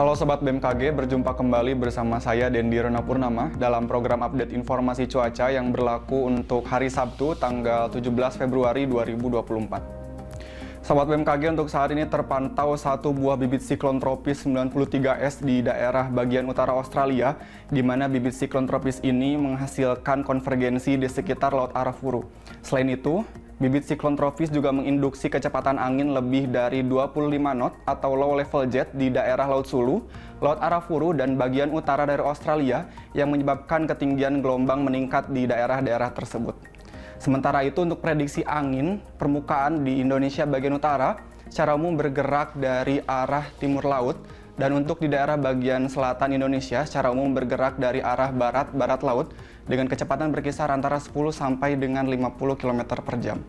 Halo Sobat BMKG, berjumpa kembali bersama saya Dendi Rona Purnama dalam program update informasi cuaca yang berlaku untuk hari Sabtu tanggal 17 Februari 2024. Sobat BMKG, untuk saat ini terpantau satu buah bibit siklon tropis 93S di daerah bagian utara Australia, di mana bibit siklon tropis ini menghasilkan konvergensi di sekitar Laut Arafuru. Selain itu, bibit siklon tropis juga menginduksi kecepatan angin lebih dari 25 knot atau low level jet di daerah Laut Sulu, Laut Arafuru, dan bagian utara dari Australia yang menyebabkan ketinggian gelombang meningkat di daerah-daerah tersebut. Sementara itu, untuk prediksi angin permukaan di Indonesia bagian utara secara umum bergerak dari arah timur laut, dan untuk di daerah bagian selatan Indonesia secara umum bergerak dari arah barat laut dengan kecepatan berkisar antara 10 sampai dengan 50 km per jam.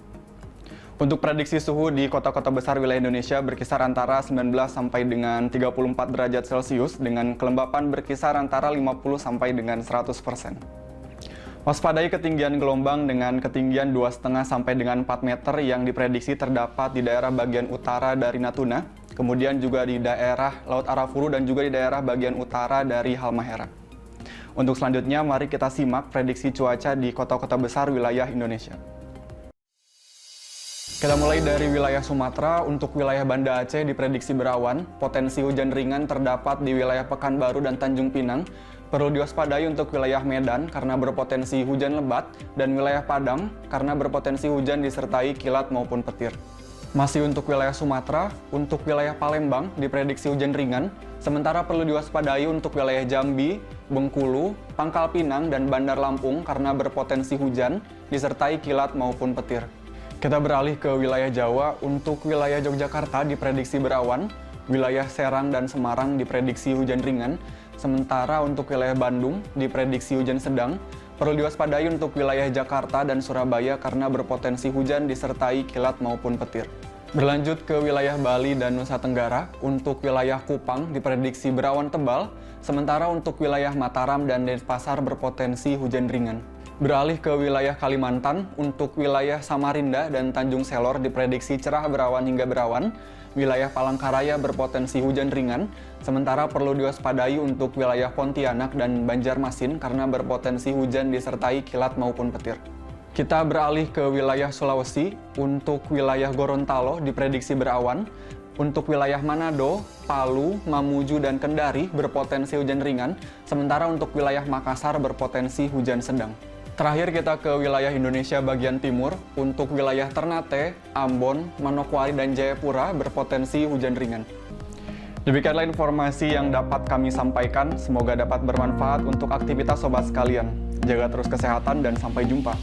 Untuk prediksi suhu di kota-kota besar wilayah Indonesia berkisar antara 19 sampai dengan 34 derajat Celcius dengan kelembapan berkisar antara 50 sampai dengan 100%. Waspadai ketinggian gelombang dengan ketinggian 2,5 sampai dengan 4 meter yang diprediksi terdapat di daerah bagian utara dari Natuna, kemudian juga di daerah Laut Arafuru dan juga di daerah bagian utara dari Halmahera. Untuk selanjutnya, mari kita simak prediksi cuaca di kota-kota besar wilayah Indonesia. Kita mulai dari wilayah Sumatera. Untuk wilayah Banda Aceh diprediksi berawan, potensi hujan ringan terdapat di wilayah Pekanbaru dan Tanjung Pinang. Perlu diwaspadai untuk wilayah Medan karena berpotensi hujan lebat, dan wilayah Padang karena berpotensi hujan disertai kilat maupun petir. Masih untuk wilayah Sumatera, untuk wilayah Palembang diprediksi hujan ringan, sementara perlu diwaspadai untuk wilayah Jambi, Bengkulu, Pangkal Pinang, dan Bandar Lampung karena berpotensi hujan disertai kilat maupun petir. Kita beralih ke wilayah Jawa. Untuk wilayah Yogyakarta diprediksi berawan, wilayah Serang dan Semarang diprediksi hujan ringan, sementara untuk wilayah Bandung diprediksi hujan sedang. Perlu diwaspadai untuk wilayah Jakarta dan Surabaya karena berpotensi hujan disertai kilat maupun petir. Berlanjut ke wilayah Bali dan Nusa Tenggara, untuk wilayah Kupang diprediksi berawan tebal, sementara untuk wilayah Mataram dan Denpasar berpotensi hujan ringan. Beralih ke wilayah Kalimantan, untuk wilayah Samarinda dan Tanjung Selor diprediksi cerah berawan hingga berawan, wilayah Palangkaraya berpotensi hujan ringan, sementara perlu diwaspadai untuk wilayah Pontianak dan Banjarmasin karena berpotensi hujan disertai kilat maupun petir. Kita beralih ke wilayah Sulawesi. Untuk wilayah Gorontalo diprediksi berawan, untuk wilayah Manado, Palu, Mamuju, dan Kendari berpotensi hujan ringan, sementara untuk wilayah Makassar berpotensi hujan sedang. Terakhir kita ke wilayah Indonesia bagian timur. Untuk wilayah Ternate, Ambon, Manokwari, dan Jayapura berpotensi hujan ringan. Demikianlah informasi yang dapat kami sampaikan. Semoga dapat bermanfaat untuk aktivitas sobat sekalian. Jaga terus kesehatan dan sampai jumpa.